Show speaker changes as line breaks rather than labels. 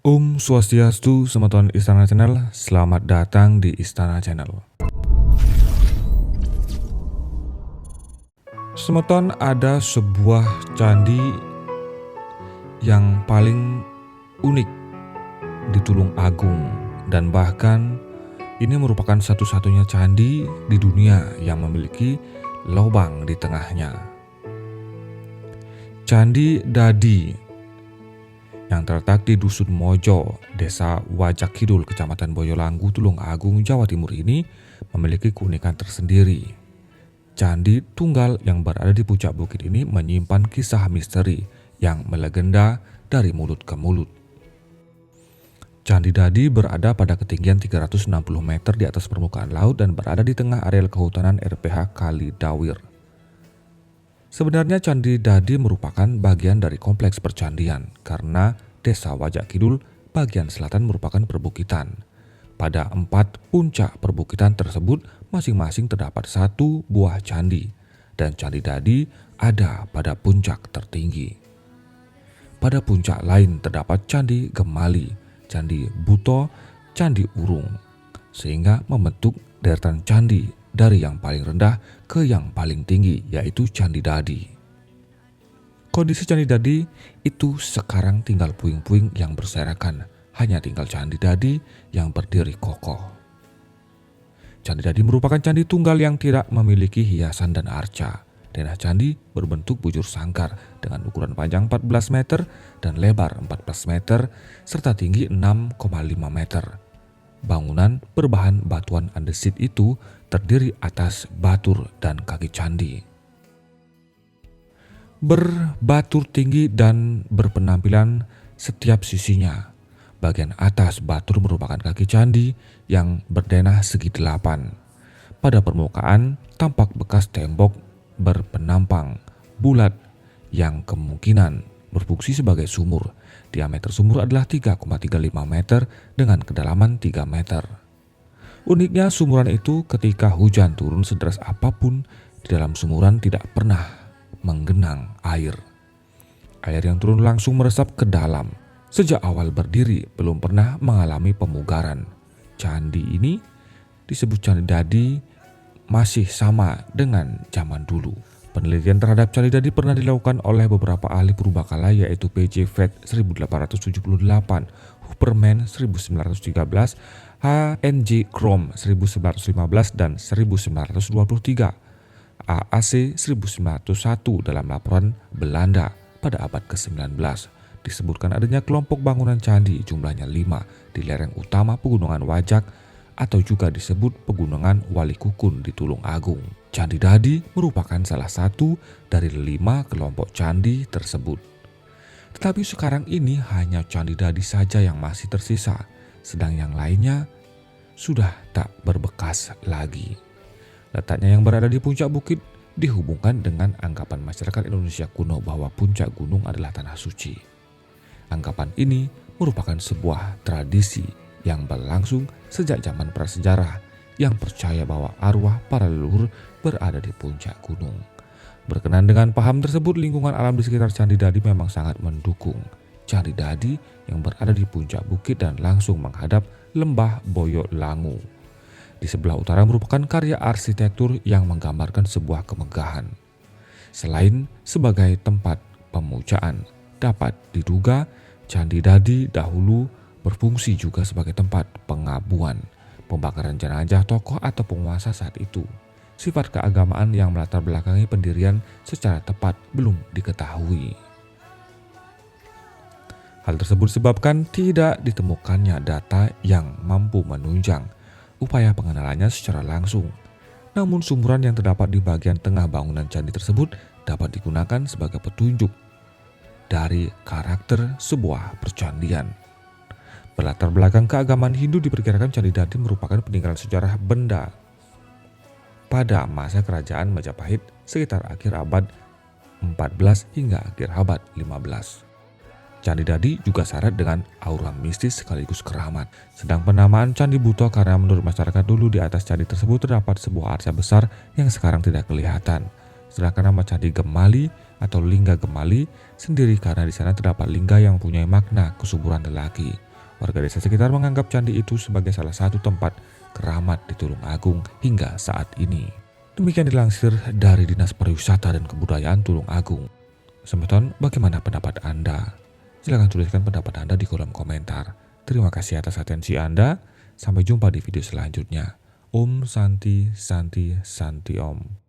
Om Swastiastu, Semeton Istana Channel. Selamat datang di Istana Channel. Semeton, ada sebuah candi yang paling unik di Tulung Agung, dan bahkan ini merupakan satu-satunya candi di dunia yang memiliki lubang di tengahnya. Candi Dadi yang terletak di Dusun Mojo, Desa Wajak Kidul, Kecamatan Boyolanggu, Tulung Agung, Jawa Timur ini memiliki keunikan tersendiri. Candi tunggal yang berada di puncak bukit ini menyimpan kisah misteri yang melegenda dari mulut ke mulut. Candi Dadi berada pada ketinggian 360 meter di atas permukaan laut dan berada di tengah areal kehutanan RPH Kali Dawir. Sebenarnya Candi Dadi merupakan bagian dari kompleks percandian karena Desa Wajak Kidul bagian selatan merupakan perbukitan. Pada 4 puncak perbukitan tersebut masing-masing terdapat satu buah candi, dan Candi Dadi ada pada puncak tertinggi. Pada puncak lain terdapat Candi Gemali, Candi Buto, Candi Urung, sehingga membentuk deretan candi dari yang paling rendah ke yang paling tinggi, yaitu Candi Dadi. Kondisi Candi Dadi itu sekarang tinggal puing-puing yang berserakan, hanya tinggal Candi Dadi yang berdiri kokoh. Candi Dadi merupakan candi tunggal yang tidak memiliki hiasan dan arca. Denah candi berbentuk bujur sangkar dengan ukuran panjang 14 meter dan lebar 14 meter serta tinggi 6,5 meter. Bangunan berbahan batuan andesit itu terdiri atas batur dan kaki candi. Berbatur tinggi dan berpenampilan setiap sisinya. Bagian atas batur merupakan kaki candi yang berdenah segi 8. Pada permukaan tampak bekas tembok berpenampang bulat yang kemungkinan berfungsi sebagai sumur. Diameter sumur adalah 3,35 meter dengan kedalaman 3 meter. Uniknya sumuran itu ketika hujan turun sederas apapun, di dalam sumuran tidak pernah menggenang air. Air yang turun langsung meresap ke dalam. Sejak awal berdiri belum pernah mengalami pemugaran. Candi ini disebut Candi Dadi masih sama dengan zaman dulu. Penelitian terhadap Candi Dadi pernah dilakukan oleh beberapa ahli purbakala, yaitu P.J. Vet 1878, Hupperman 1913, H.N.J. Krom 1915 dan 1923, AAC 1901 dalam laporan Belanda pada abad ke-19. Disebutkan adanya kelompok bangunan candi, jumlahnya 5 di lereng utama Pegunungan Wajak atau juga disebut Pegunungan Walikukun di Tulung Agung. Candi Dadi merupakan salah satu dari 5 kelompok candi tersebut. Tetapi sekarang ini hanya Candi Dadi saja yang masih tersisa, sedang yang lainnya sudah tak berbekas lagi. Letaknya yang berada di puncak bukit dihubungkan dengan anggapan masyarakat Indonesia kuno bahwa puncak gunung adalah tanah suci. Anggapan ini merupakan sebuah tradisi yang berlangsung sejak zaman prasejarah yang percaya bahwa arwah para leluhur berada di puncak gunung. Berkenan dengan paham tersebut, lingkungan alam di sekitar Candi Dadi memang sangat mendukung. Candi Dadi yang berada di puncak bukit dan langsung menghadap lembah Boyolanggu di sebelah utara merupakan karya arsitektur yang menggambarkan sebuah kemegahan. Selain sebagai tempat pemujaan, dapat diduga Candi Dadi dahulu berfungsi juga sebagai tempat pengabuan, pembakaran jenazah tokoh atau penguasa saat itu. Sifat keagamaan yang melatar belakangi pendirian secara tepat belum diketahui. Hal tersebut disebabkan tidak ditemukannya data yang mampu menunjang upaya pengenalannya secara langsung. Namun sumuran yang terdapat di bagian tengah bangunan candi tersebut dapat digunakan sebagai petunjuk dari karakter sebuah percandian. Berlatar belakang keagamaan Hindu, diperkirakan Candi Dadi merupakan peninggalan sejarah benda pada masa kerajaan Majapahit sekitar akhir abad 14 hingga akhir abad 15. Candi Dadi juga syarat dengan aura mistis sekaligus keramat. Sedang penamaan Candi Buto karena menurut masyarakat dulu di atas candi tersebut terdapat sebuah arca besar yang sekarang tidak kelihatan. Sedangkan nama Candi Gemali atau Lingga Gemali sendiri karena di sana terdapat lingga yang mempunyai makna kesuburan lelaki. Warga desa sekitar menganggap candi itu sebagai salah satu tempat keramat di Tulungagung hingga saat ini. Demikian dilansir dari Dinas Pariwisata dan Kebudayaan Tulungagung. Semeton, bagaimana pendapat Anda? Silahkan tuliskan pendapat Anda di kolom komentar. Terima kasih atas atensi Anda. Sampai jumpa di video selanjutnya. Om Santi Santi Santi Om.